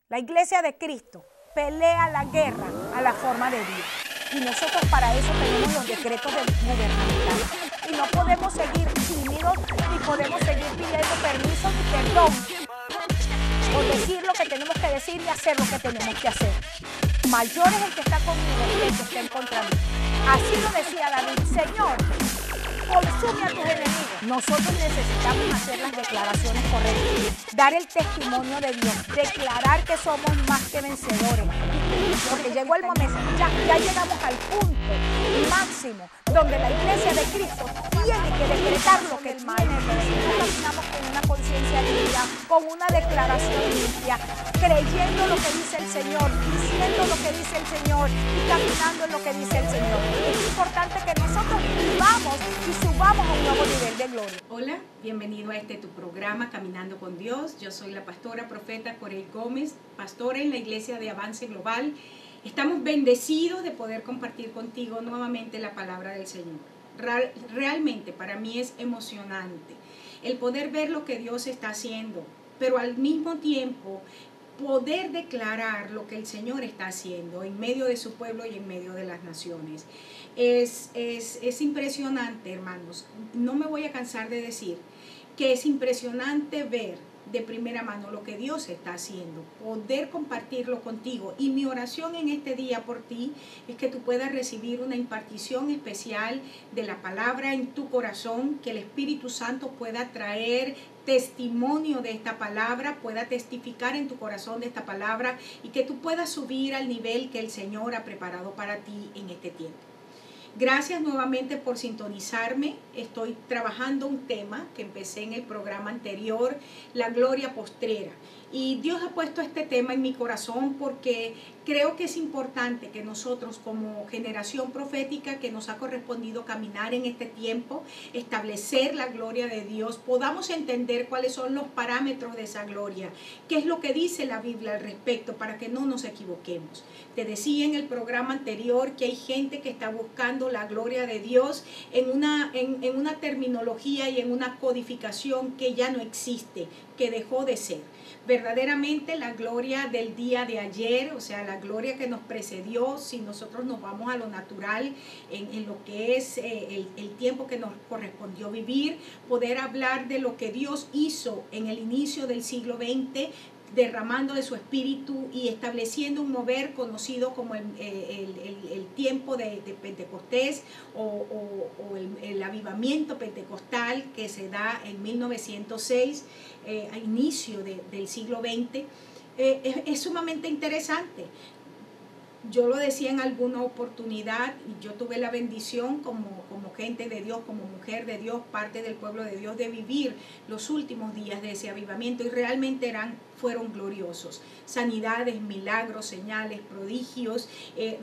La iglesia de Cristo pelea la guerra a la forma de Dios. Y nosotros para eso tenemos los decretos gubernamentales. Y no podemos seguir tímidos, ni podemos seguir pidiendo permiso ni perdón. O decir lo que tenemos que decir y hacer lo que tenemos que hacer. Mayor es el que está conmigo que el que está en contra de mí. Así lo decía David: Señor, consume a tus enemigos. Nosotros necesitamos hacer las declaraciones correctas, dar el testimonio de Dios, declarar que somos más que vencedores. Porque llegó el momento, ya llegamos al punto máximo donde la iglesia de Cristo tiene que decretar lo que tiene que decir. Caminamos con una conciencia limpia, con una declaración limpia, creyendo lo que dice el Señor, diciendo lo que dice el Señor y caminando en lo que dice el Señor. Es importante que nosotros vivamos y subamos a un nuevo nivel de gloria. Hola, bienvenido a tu programa Caminando con Dios. Yo soy la pastora profeta Corey Gómez, pastora en la iglesia de Avance Global. Estamos bendecidos de poder compartir contigo nuevamente la palabra del Señor. Realmente para mí es emocionante el poder ver lo que Dios está haciendo, pero al mismo tiempo poder declarar lo que el Señor está haciendo en medio de su pueblo y en medio de las naciones. Es impresionante, hermanos. No me voy a cansar de decir que es impresionante ver de primera mano lo que Dios está haciendo, poder compartirlo contigo. Y mi oración en este día por ti es que tú puedas recibir una impartición especial de la palabra en tu corazón, que el Espíritu Santo pueda traer testimonio de esta palabra, pueda testificar en tu corazón de esta palabra y que tú puedas subir al nivel que el Señor ha preparado para ti en este tiempo. Gracias nuevamente por sintonizarme. Estoy trabajando un tema que empecé en el programa anterior, la gloria postrera. Y Dios ha puesto este tema en mi corazón porque creo que es importante que nosotros como generación profética que nos ha correspondido caminar en este tiempo, establecer la gloria de Dios, podamos entender cuáles son los parámetros de esa gloria, qué es lo que dice la Biblia al respecto para que no nos equivoquemos. Te decía en el programa anterior que hay gente que está buscando la gloria de Dios en una terminología y en una codificación que ya no existe, que dejó de ser. Verdaderamente la gloria del día de ayer, o sea, la gloria que nos precedió, si nosotros nos vamos a lo natural, en lo que es el tiempo que nos correspondió vivir, poder hablar de lo que Dios hizo en el inicio del siglo XX, derramando de su espíritu y estableciendo un mover conocido como el tiempo de Pentecostés o el avivamiento pentecostal que se da en 1906 a inicio del siglo XX. Es sumamente interesante. Yo lo decía en alguna oportunidad y yo tuve la bendición como gente de Dios, como mujer de Dios, parte del pueblo de Dios, de vivir los últimos días de ese avivamiento y realmente fueron gloriosos. Sanidades, milagros, señales, prodigios.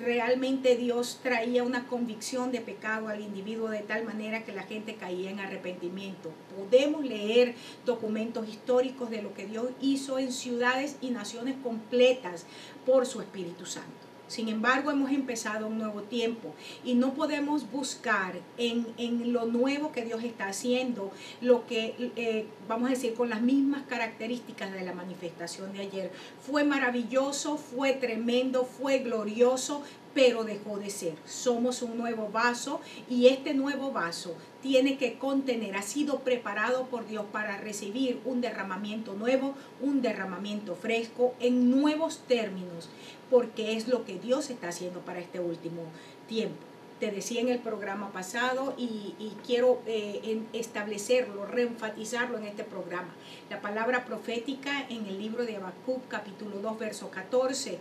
Realmente Dios traía una convicción de pecado al individuo de tal manera que la gente caía en arrepentimiento. Podemos leer documentos históricos de lo que Dios hizo en ciudades y naciones completas por su Espíritu Santo. Sin embargo, hemos empezado un nuevo tiempo y no podemos buscar en lo nuevo que Dios está haciendo, lo que, vamos a decir, con las mismas características de la manifestación de ayer. Fue maravilloso, fue tremendo, fue glorioso, pero dejó de ser. Somos un nuevo vaso y este nuevo vaso tiene que contener, ha sido preparado por Dios para recibir un derramamiento nuevo, un derramamiento fresco en nuevos términos, porque es lo que Dios está haciendo para este último tiempo. Te decía en el programa pasado y quiero establecerlo, reenfatizarlo en este programa. La palabra profética en el libro de Habacuc, capítulo 2, verso 14,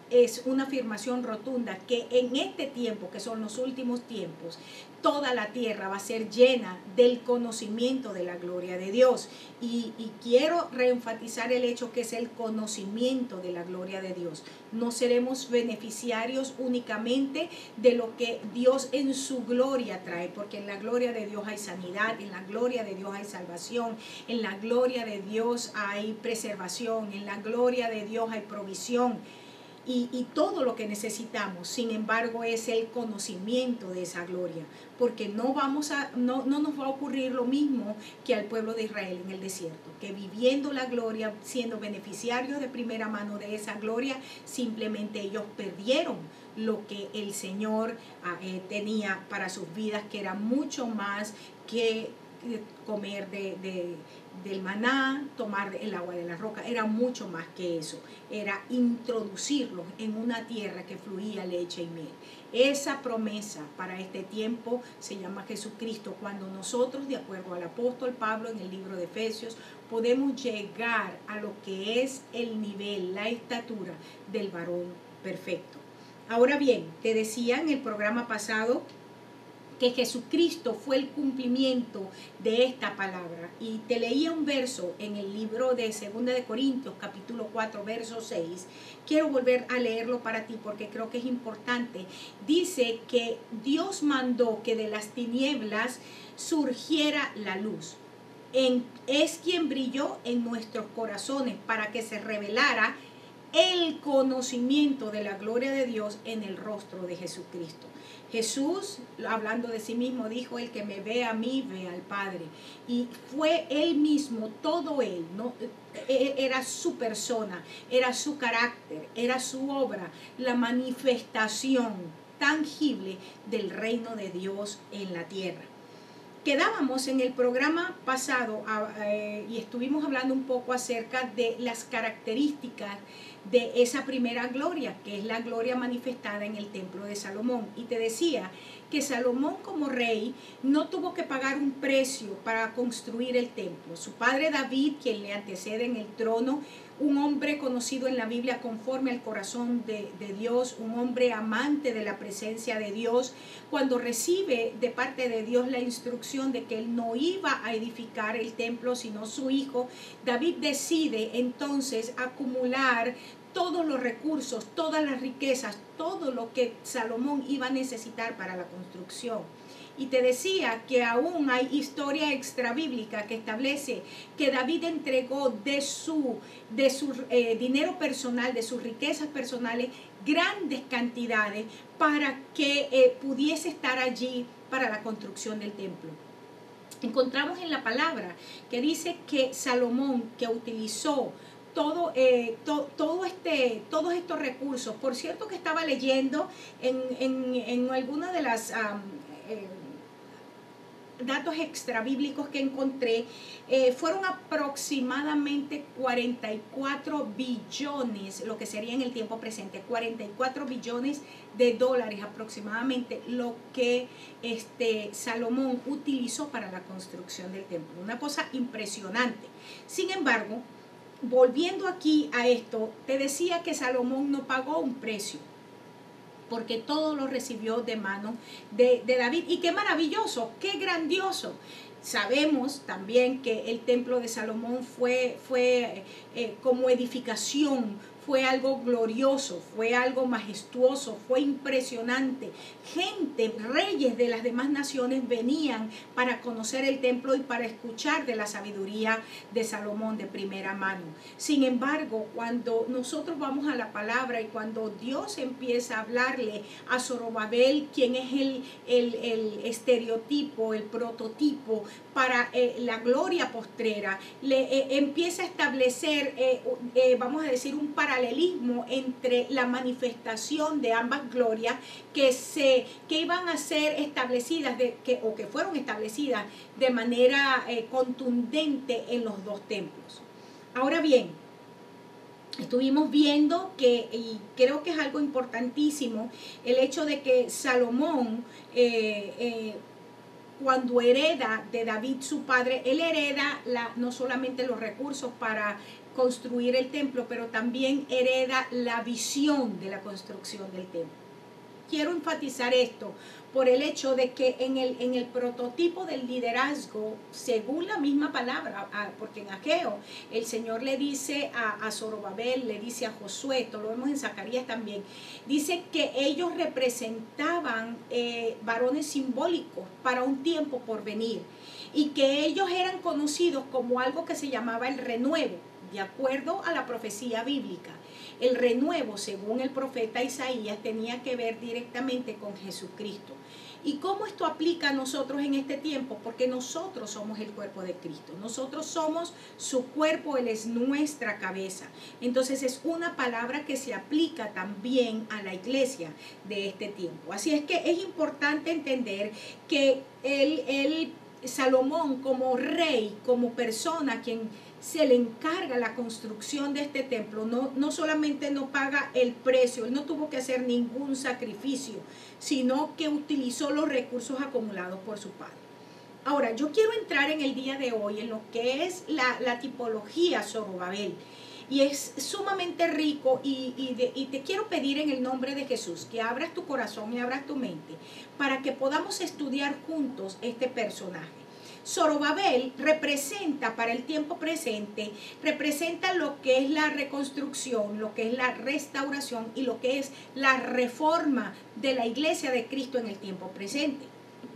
es una afirmación rotunda que en este tiempo, que son los últimos tiempos, toda la tierra va a ser llena del conocimiento de la gloria de Dios. Y quiero reenfatizar el hecho que es el conocimiento de la gloria de Dios. No seremos beneficiarios únicamente de lo que Dios en su gloria trae, porque en la gloria de Dios hay sanidad, en la gloria de Dios hay salvación, en la gloria de Dios hay preservación, en la gloria de Dios hay provisión. y todo lo que necesitamos. Sin embargo, es el conocimiento de esa gloria, porque no nos va a ocurrir lo mismo que al pueblo de Israel en el desierto, que viviendo la gloria, siendo beneficiarios de primera mano de esa gloria, simplemente ellos perdieron lo que el Señor tenía para sus vidas, que era mucho más que comer del maná, tomar el agua de la roca. Era mucho más que eso. Era introducirlos en una tierra que fluía leche y miel. Esa promesa para este tiempo se llama Jesucristo, cuando nosotros, de acuerdo al apóstol Pablo en el libro de Efesios, podemos llegar a lo que es el nivel, la estatura del varón perfecto. Ahora bien, te decía en el programa pasado que Jesucristo fue el cumplimiento de esta palabra. Y te leía un verso en el libro de 2 de Corintios, capítulo 4, verso 6. Quiero volver a leerlo para ti porque creo que es importante. Dice que Dios mandó que de las tinieblas surgiera la luz. Es quien brilló en nuestros corazones para que se revelara el conocimiento de la gloria de Dios en el rostro de Jesucristo. Jesús, hablando de sí mismo, dijo: el que me ve a mí, ve al Padre. Y fue él mismo, todo él, ¿no? Era su persona, era su carácter, era su obra, la manifestación tangible del reino de Dios en la tierra. Quedábamos en el programa pasado y estuvimos hablando un poco acerca de las características de esa primera gloria, que es la gloria manifestada en el templo de Salomón. Y te decía que Salomón, como rey, no tuvo que pagar un precio para construir el templo. Su padre David, quien le antecede en el trono, un hombre conocido en la Biblia conforme al corazón de Dios, un hombre amante de la presencia de Dios, cuando recibe de parte de Dios la instrucción de que él no iba a edificar el templo, sino su hijo, David decide entonces acumular todos los recursos, todas las riquezas, todo lo que Salomón iba a necesitar para la construcción. Y te decía que aún hay historia extrabíblica que establece que David entregó de su dinero personal, de sus riquezas personales, grandes cantidades para que pudiese estar allí para la construcción del templo. Encontramos en la palabra que dice que Salomón, que utilizó todos estos recursos. Por cierto, que estaba leyendo en alguna de las datos extrabíblicos que encontré, fueron aproximadamente 44 billones, lo que sería en el tiempo presente, 44 billones de dólares aproximadamente, lo que Salomón utilizó para la construcción del templo. Una cosa impresionante. Sin embargo, volviendo aquí a esto, te decía que Salomón no pagó un precio, porque todo lo recibió de mano de David. Y qué maravilloso, qué grandioso. Sabemos también que el templo de Salomón fue como edificación, fue algo glorioso, fue algo majestuoso, fue impresionante. Gente, reyes de las demás naciones venían para conocer el templo y para escuchar de la sabiduría de Salomón de primera mano. Sin embargo, cuando nosotros vamos a la palabra y cuando Dios empieza a hablarle a Zorobabel, quien es el estereotipo, el prototipo para la gloria postrera, le empieza a establecer, vamos a decir, un paralelismo entre la manifestación de ambas glorias que iban a ser establecidas, o que fueron establecidas de manera contundente en los dos templos. Ahora bien, estuvimos viendo que, y creo que es algo importantísimo, el hecho de que Salomón, cuando hereda de David su padre, él hereda no solamente los recursos para construir el templo, pero también hereda la visión de la construcción del templo. Quiero enfatizar esto por el hecho de que en el prototipo del liderazgo, según la misma palabra, porque en Ageo el Señor le dice a Zorobabel, le dice a Josué, esto lo vemos en Zacarías también, dice que ellos representaban varones simbólicos para un tiempo por venir, y que ellos eran conocidos como algo que se llamaba el renuevo. de acuerdo a la profecía bíblica. El renuevo, según el profeta Isaías, tenía que ver directamente con Jesucristo. ¿Y cómo esto aplica a nosotros en este tiempo? Porque nosotros somos el cuerpo de Cristo. Nosotros somos su cuerpo, Él es nuestra cabeza. Entonces es una palabra que se aplica también a la iglesia de este tiempo. Así es que es importante entender que Salomón, como rey, como persona a quien se le encarga la construcción de este templo, no solamente no paga el precio, él no tuvo que hacer ningún sacrificio, sino que utilizó los recursos acumulados por su padre. Ahora, yo quiero entrar en el día de hoy en lo que es la tipología Zorobabel. Y es sumamente rico y te quiero pedir en el nombre de Jesús que abras tu corazón y abras tu mente para que podamos estudiar juntos este personaje. Zorobabel representa para el tiempo presente, representa lo que es la reconstrucción, lo que es la restauración y lo que es la reforma de la iglesia de Cristo en el tiempo presente.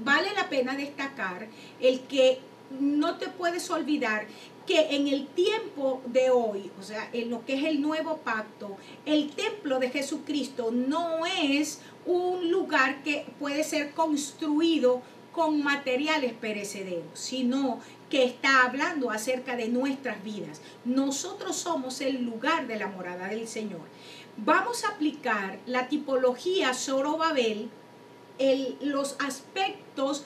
Vale la pena destacar el que no te puedes olvidar que en el tiempo de hoy, o sea, en lo que es el nuevo pacto, el templo de Jesucristo no es un lugar que puede ser construido con materiales perecederos, sino que está hablando acerca de nuestras vidas. Nosotros somos el lugar de la morada del Señor. Vamos a aplicar la tipología Zorobabel, los aspectos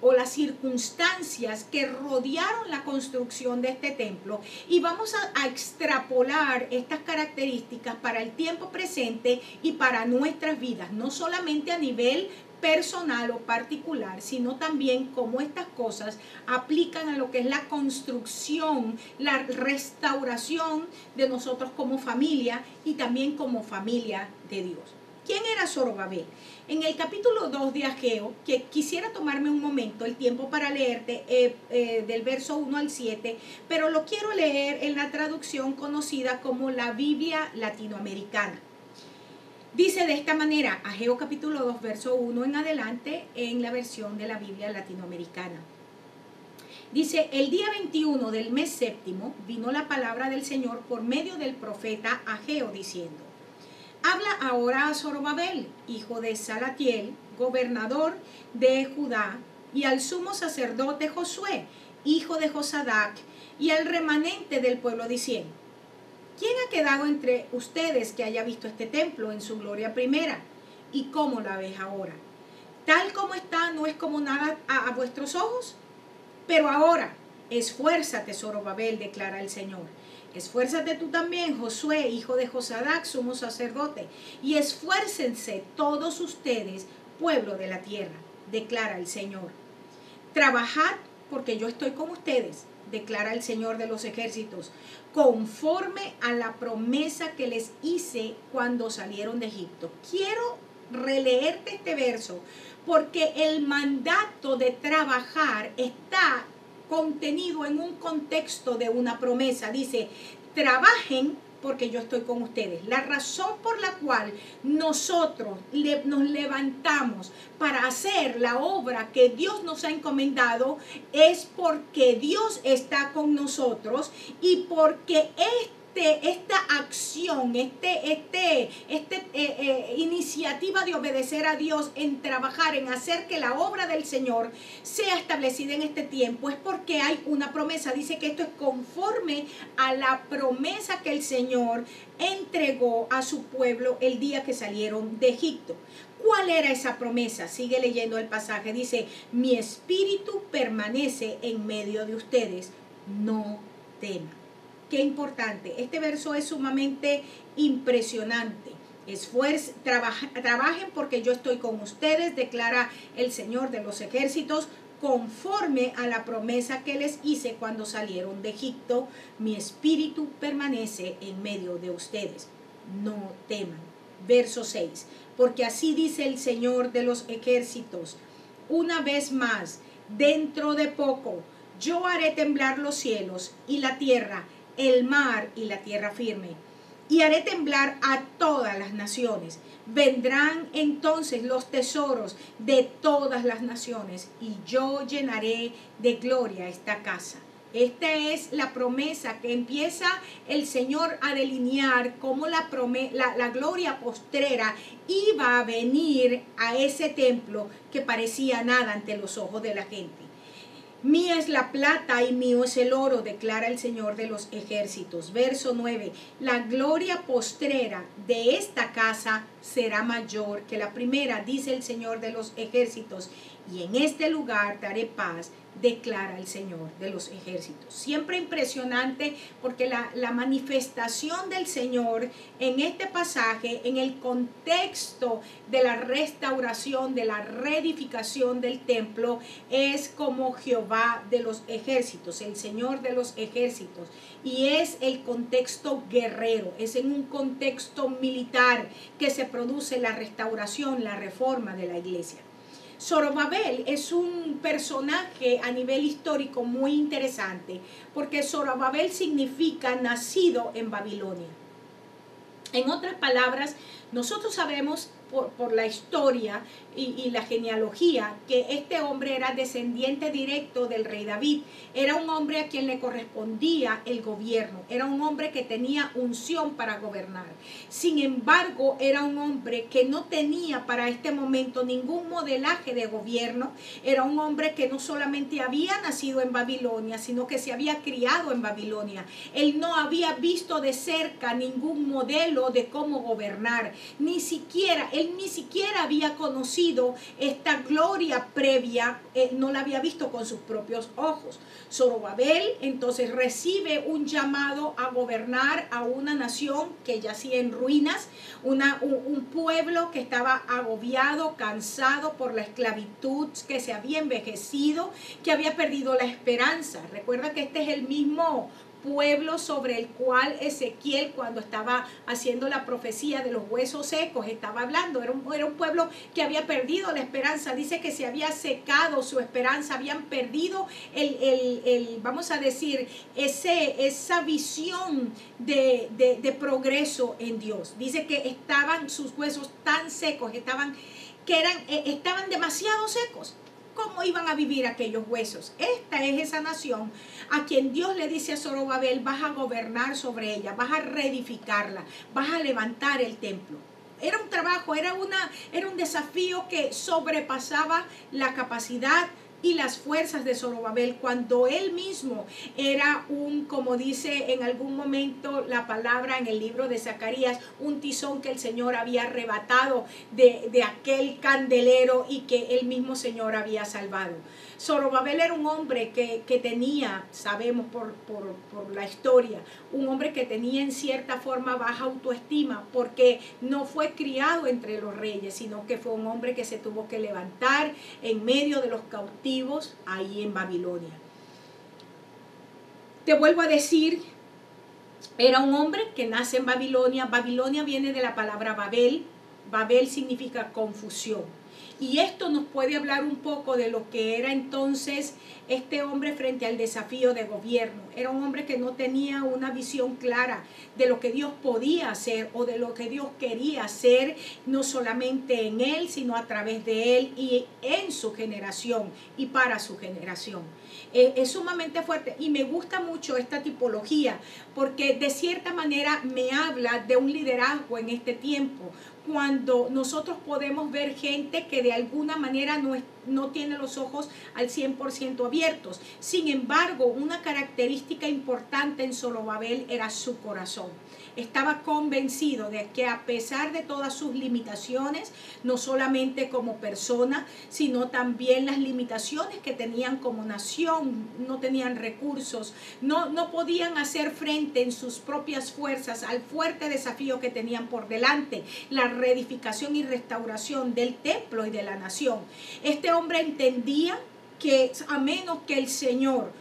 o las circunstancias que rodearon la construcción de este templo y vamos a extrapolar estas características para el tiempo presente y para nuestras vidas, no solamente a nivel personal o particular, sino también cómo estas cosas aplican a lo que es la construcción, la restauración de nosotros como familia y también como familia de Dios. ¿Quién era Zorobabel? En el capítulo 2 de Ageo, que quisiera tomarme un momento, el tiempo para leerte del verso 1 al 7, pero lo quiero leer en la traducción conocida como la Biblia latinoamericana. Dice de esta manera, Ageo capítulo 2, verso 1 en adelante, en la versión de la Biblia latinoamericana. Dice, el día 21 del mes séptimo vino la palabra del Señor por medio del profeta Ageo diciendo, habla ahora a Zorobabel, hijo de Salatiel, gobernador de Judá, y al sumo sacerdote Josué, hijo de Josadac, y al remanente del pueblo diciendo, ¿quién ha quedado entre ustedes que haya visto este templo en su gloria primera? ¿Y cómo la ves ahora? Tal como está, no es como nada a vuestros ojos. Pero ahora, esfuérzate, Zorobabel, declara el Señor. Esfuérzate tú también, Josué, hijo de Josadac, sumo sacerdote, y esfuércense todos ustedes, pueblo de la tierra, declara el Señor. Trabajad porque yo estoy con ustedes, declara el Señor de los ejércitos, conforme a la promesa que les hice cuando salieron de Egipto. Quiero releerte este verso porque el mandato de trabajar está contenido en un contexto de una promesa. Dice, trabajen porque yo estoy con ustedes. La razón por la cual nosotros nos levantamos para hacer la obra que Dios nos ha encomendado es porque Dios está con nosotros y porque esta acción, iniciativa de obedecer a Dios en trabajar, en hacer que la obra del Señor sea establecida en este tiempo, es porque hay una promesa. Dice que esto es conforme a la promesa que el Señor entregó a su pueblo el día que salieron de Egipto. ¿Cuál era esa promesa? Sigue leyendo el pasaje. Dice, mi espíritu permanece en medio de ustedes, no teman. Qué importante. Este verso es sumamente impresionante. Trabajen porque yo estoy con ustedes, declara el Señor de los ejércitos, conforme a la promesa que les hice cuando salieron de Egipto. Mi espíritu permanece en medio de ustedes. No teman. Verso 6. Porque así dice el Señor de los ejércitos. Una vez más, dentro de poco, yo haré temblar los cielos y la tierra, el mar y la tierra firme, y haré temblar a todas las naciones. Vendrán entonces los tesoros de todas las naciones, y yo llenaré de gloria esta casa. Esta es la promesa que empieza el Señor a delinear como la gloria postrera iba a venir a ese templo que parecía nada ante los ojos de la gente. Mía es la plata y mío es el oro, declara el Señor de los ejércitos. Verso 9. La gloria postrera de esta casa será mayor que la primera, dice el Señor de los ejércitos. Y en este lugar daré paz, declara el Señor de los ejércitos. Siempre impresionante porque la manifestación del Señor en este pasaje, en el contexto de la restauración, de la reedificación del templo, es como Jehová de los ejércitos, el Señor de los ejércitos. Y es el contexto guerrero, es en un contexto militar que se produce la restauración, la reforma de la iglesia. Zorobabel es un personaje a nivel histórico muy interesante porque Zorobabel significa nacido en Babilonia. En otras palabras, nosotros sabemos por la historia y la genealogía que este hombre era descendiente directo del rey David. Era un hombre a quien le correspondía el gobierno. Era un hombre que tenía unción para gobernar. Sin embargo, era un hombre que no tenía para este momento ningún modelaje de gobierno. Era un hombre que no solamente había nacido en Babilonia, sino que se había criado en Babilonia. Él no había visto de cerca ningún modelo de cómo gobernar. Él ni siquiera había conocido esta gloria previa, no la había visto con sus propios ojos. Zorobabel entonces recibe un llamado a gobernar a una nación que yacía en ruinas, un pueblo que estaba agobiado, cansado por la esclavitud, que se había envejecido, que había perdido la esperanza. Recuerda que este es el mismo pueblo sobre el cual Ezequiel, cuando estaba haciendo la profecía de los huesos secos, estaba hablando. Era un pueblo que había perdido la esperanza. Dice que se había secado su esperanza, habían perdido vamos a decir, esa visión de progreso en Dios. Dice que estaban sus huesos tan secos, estaban demasiado secos. ¿Cómo iban a vivir aquellos huesos? Esta es esa nación a quien Dios le dice a Zorobabel: vas a gobernar sobre ella, vas a reedificarla, vas a levantar el templo. Era un trabajo, era un desafío que sobrepasaba la capacidad y las fuerzas de Zorobabel, cuando él mismo era como dice en algún momento la palabra en el libro de Zacarías, un tizón que el Señor había arrebatado de aquel candelero y que el mismo Señor había salvado. Zorobabel era un hombre que tenía, sabemos por la historia, un hombre que tenía en cierta forma baja autoestima, porque no fue criado entre los reyes, sino que fue un hombre que se tuvo que levantar en medio de los cautivos ahí en Babilonia. Te vuelvo a decir, era un hombre que nace en Babilonia. Babilonia viene de la palabra Babel. Babel significa confusión. Y esto nos puede hablar un poco de lo que era entonces este hombre frente al desafío de gobierno. Era un hombre que no tenía una visión clara de lo que Dios podía hacer o de lo que Dios quería hacer, no solamente en él, sino a través de él y en su generación y para su generación. Es sumamente fuerte y me gusta mucho esta tipología porque de cierta manera me habla de un liderazgo en este tiempo, cuando nosotros podemos ver gente que de alguna manera no tiene los ojos al 100% abiertos. Sin embargo, una característica importante en Zorobabel era su corazón. Estaba convencido de que a pesar de todas sus limitaciones, no solamente como persona, sino también las limitaciones que tenían como nación, no tenían recursos, no podían hacer frente en sus propias fuerzas al fuerte desafío que tenían por delante, la reedificación y restauración del templo y de la nación. Este hombre entendía que a menos que el Señor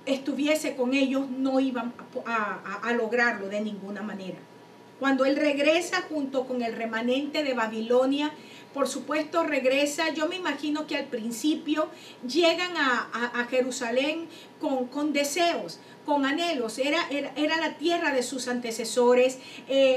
estuviese con ellos, no iban a lograrlo de ninguna manera. Cuando él regresa junto con el remanente de Babilonia, por supuesto regresa, yo me imagino que al principio llegan a Jerusalén con deseos, con anhelos. Era la tierra de sus antecesores.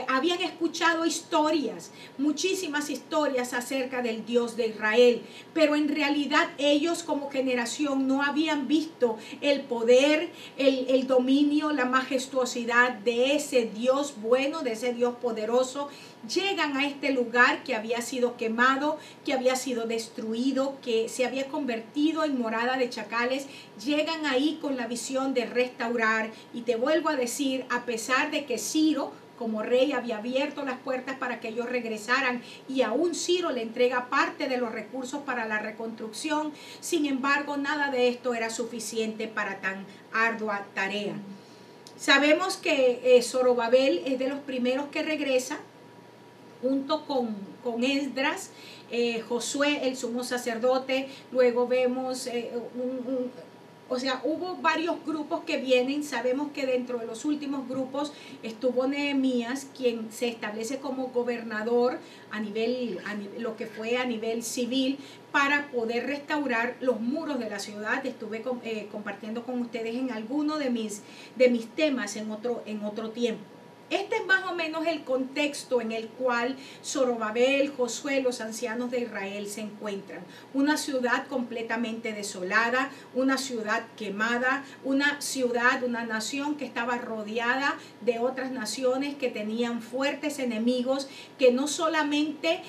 Habían escuchado historias, muchísimas historias acerca del Dios de Israel, pero en realidad ellos como generación no habían visto el poder, el dominio, la majestuosidad de ese Dios bueno, de ese Dios poderoso. Llegan a este lugar que había sido quemado, que había sido destruido, que se había convertido en morada de chacales. Llegan ahí con la visión de restaurar. Y te vuelvo a decir, a pesar de que Ciro como rey había abierto las puertas para que ellos regresaran, y aún Ciro le entrega parte de los recursos para la reconstrucción, sin embargo nada de esto era suficiente para tan ardua tarea. Sabemos que Zorobabel es de los primeros que regresa, junto con Esdras, Josué, el sumo sacerdote. Luego vemos hubo varios grupos que vienen. Sabemos que dentro de los últimos grupos estuvo Nehemías, quien se establece como gobernador lo que fue a nivel civil, para poder restaurar los muros de la ciudad. Estuve compartiendo con ustedes en alguno de mis temas en otro tiempo. Este es más o menos el contexto en el cual Zorobabel, Josué, los ancianos de Israel se encuentran. Una ciudad completamente desolada, una ciudad quemada, una nación que estaba rodeada de otras naciones que tenían fuertes enemigos, que no solamente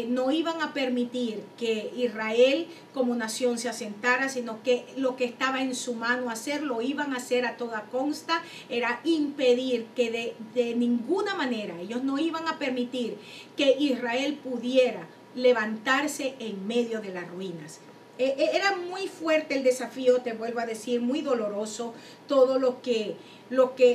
no iban a permitir que Israel como nación se asentara, sino que lo que estaba en su mano hacer, lo iban a hacer a toda consta. Era impedir que de ninguna manera, ellos no iban a permitir que Israel pudiera levantarse en medio de las ruinas. Era muy fuerte el desafío, te vuelvo a decir, muy doloroso todo lo que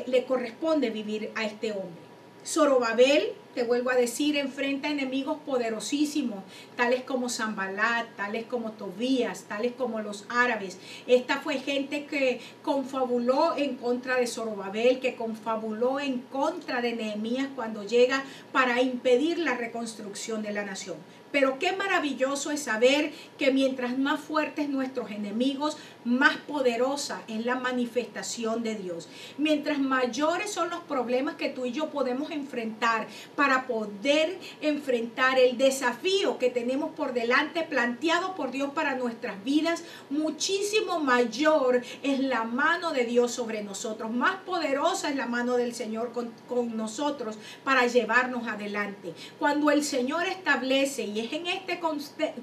le corresponde vivir a este hombre. Zorobabel, te vuelvo a decir, enfrenta enemigos poderosísimos, tales como Sanbalat, tales como Tobías, tales como los árabes. Esta fue gente que confabuló en contra de Zorobabel, que confabuló en contra de Nehemías cuando llega para impedir la reconstrucción de la nación. Pero qué maravilloso es saber que mientras más fuertes nuestros enemigos, más poderosa es la manifestación de Dios. Mientras mayores son los problemas que tú y yo podemos enfrentar para poder enfrentar el desafío que tenemos por delante planteado por Dios para nuestras vidas, muchísimo mayor es la mano de Dios sobre nosotros. Más poderosa es la mano del Señor con nosotros para llevarnos adelante. Cuando el Señor establece, y es en este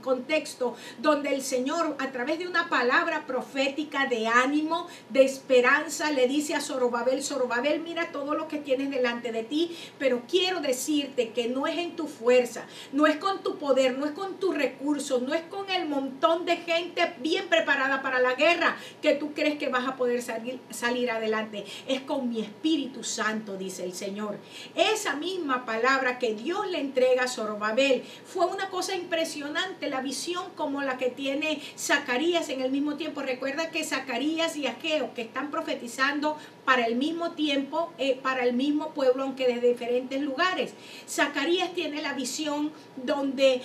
contexto donde el Señor, a través de una palabra profética de ánimo, de esperanza, le dice a Zorobabel: Zorobabel, mira todo lo que tienes delante de ti, pero quiero decirte que no es en tu fuerza, no es con tu poder, no es con tus recursos, no es con el montón de gente bien preparada para la guerra que tú crees que vas a poder salir adelante. Es con mi Espíritu Santo, dice el Señor. Esa misma palabra que Dios le entrega a Zorobabel fue una cosa impresionante, la visión como la que tiene Zacarías en el mismo tiempo. Recuerda que Zacarías y Ageo, que están profetizando para el mismo tiempo, para el mismo pueblo, aunque de diferentes lugares. Zacarías tiene la visión donde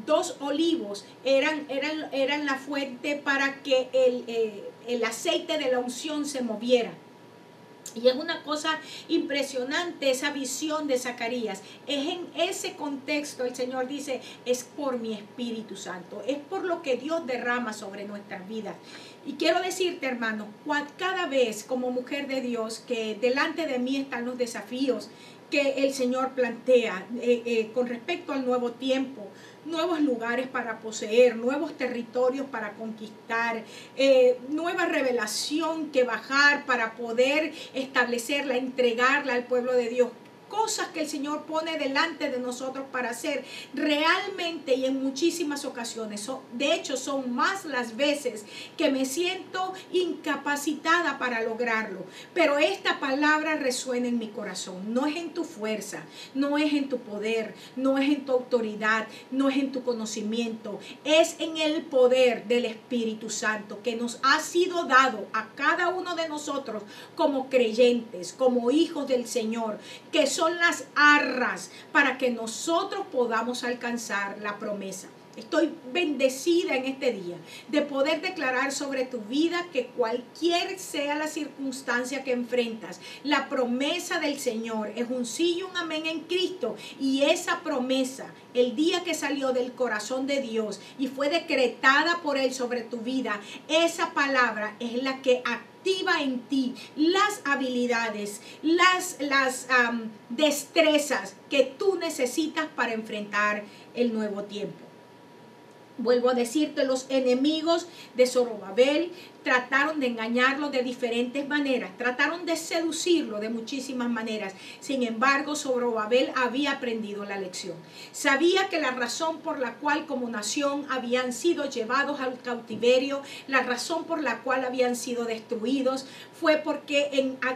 dos olivos eran la fuente para que el aceite de la unción se moviera. Y es una cosa impresionante esa visión de Zacarías. Es en ese contexto, el Señor dice, es por mi Espíritu Santo, es por lo que Dios derrama sobre nuestras vidas. Y quiero decirte, hermano, cada vez como mujer de Dios, que delante de mí están los desafíos que el Señor plantea con respecto al nuevo tiempo, nuevos lugares para poseer, nuevos territorios para conquistar, nueva revelación que bajar para poder establecerla, entregarla al pueblo de Dios. Cosas que el Señor pone delante de nosotros para hacer realmente, y en muchísimas ocasiones, de hecho son más las veces que me siento incapacitada para lograrlo, pero esta palabra resuena en mi corazón. No es en tu fuerza, no es en tu poder, no es en tu autoridad, no es en tu conocimiento, es en el poder del Espíritu Santo que nos ha sido dado a cada uno de nosotros como creyentes, como hijos del Señor, que son las arras para que nosotros podamos alcanzar la promesa. Estoy bendecida en este día de poder declarar sobre tu vida que cualquier sea la circunstancia que enfrentas, la promesa del Señor es un sí y un amén en Cristo. Y esa promesa, el día que salió del corazón de Dios y fue decretada por Él sobre tu vida, esa palabra es la que activa en ti las habilidades, las destrezas que tú necesitas para enfrentar el nuevo tiempo. Vuelvo a decirte, los enemigos de Zorobabel trataron de engañarlo de diferentes maneras, trataron de seducirlo de muchísimas maneras. Sin embargo, Zorobabel había aprendido la lección. Sabía que la razón por la cual como nación habían sido llevados al cautiverio, la razón por la cual habían sido destruidos, fue porque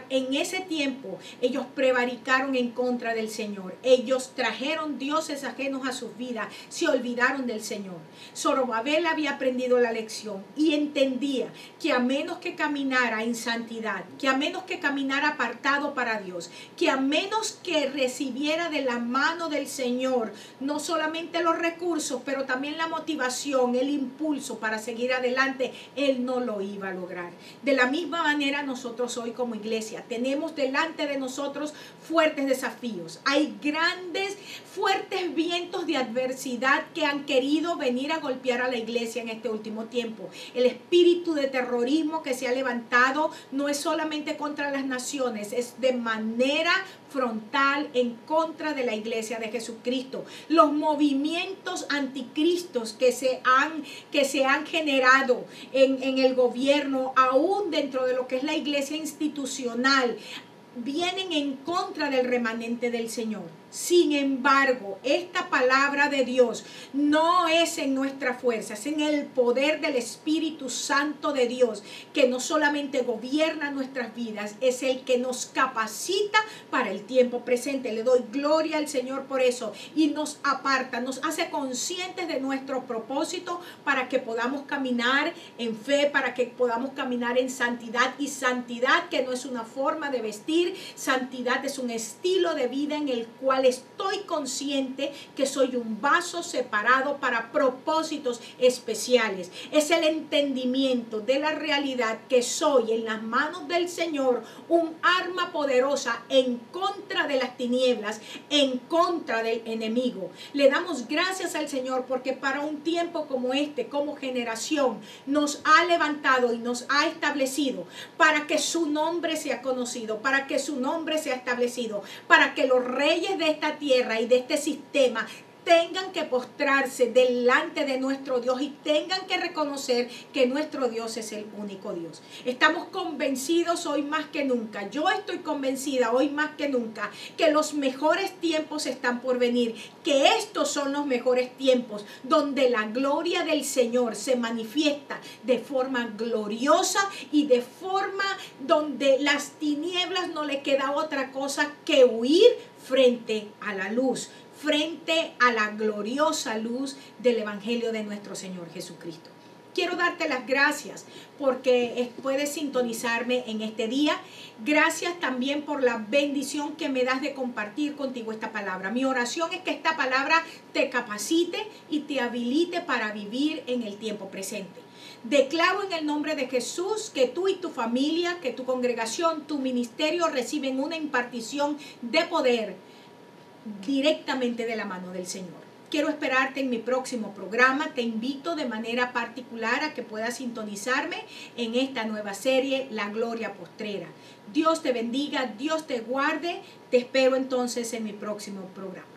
en ese tiempo ellos prevaricaron en contra del Señor. Ellos trajeron dioses ajenos a sus vidas, se olvidaron del Señor. Zorobabel había aprendido la lección y entendía que a menos que caminara en santidad, que a menos que caminara apartado para Dios, que a menos que recibiera de la mano del Señor no solamente los recursos, pero también la motivación, el impulso para seguir adelante, él no lo iba a lograr. De la misma manera nosotros hoy como iglesia tenemos delante de nosotros fuertes desafíos. Hay grandes, fuertes vientos de adversidad que han querido venir a golpear a la iglesia en este último tiempo. El espíritu de terrorismo que se ha levantado no es solamente contra las naciones, es de manera frontal en contra de la iglesia de Jesucristo. Los movimientos anticristos que se han generado en el gobierno, aún dentro de lo que es la iglesia institucional, vienen en contra del remanente del Señor. Sin embargo, esta palabra de Dios no es en nuestra fuerza, es en el poder del Espíritu Santo de Dios, que no solamente gobierna nuestras vidas, es el que nos capacita para el tiempo presente. Le doy gloria al Señor por eso y nos aparta, nos hace conscientes de nuestro propósito para que podamos caminar en fe, para que podamos caminar en santidad. Y santidad que no es una forma de vestir, santidad es un estilo de vida en el cual estoy consciente que soy un vaso separado para propósitos especiales. Es el entendimiento de la realidad que soy en las manos del Señor, un arma poderosa en contra de las tinieblas, en contra del enemigo. Le damos gracias al Señor porque para un tiempo como este, como generación, nos ha levantado y nos ha establecido para que su nombre sea conocido, para que su nombre sea establecido, para que los reyes de esta tierra y de este sistema tengan que postrarse delante de nuestro Dios y tengan que reconocer que nuestro Dios es el único Dios. Estamos convencidos hoy más que nunca, yo estoy convencida hoy más que nunca, que los mejores tiempos están por venir, que estos son los mejores tiempos donde la gloria del Señor se manifiesta de forma gloriosa y de forma donde las tinieblas no le queda otra cosa que huir frente a la luz, frente a la gloriosa luz del Evangelio de nuestro Señor Jesucristo. Quiero darte las gracias porque puedes sintonizarme en este día. Gracias también por la bendición que me das de compartir contigo esta palabra. Mi oración es que esta palabra te capacite y te habilite para vivir en el tiempo presente. Declaro en el nombre de Jesús que tú y tu familia, que tu congregación, tu ministerio reciben una impartición de poder directamente de la mano del Señor. Quiero esperarte en mi próximo programa. Te invito de manera particular a que puedas sintonizarme en esta nueva serie, La Gloria Postrera. Dios te bendiga, Dios te guarde. Te espero entonces en mi próximo programa.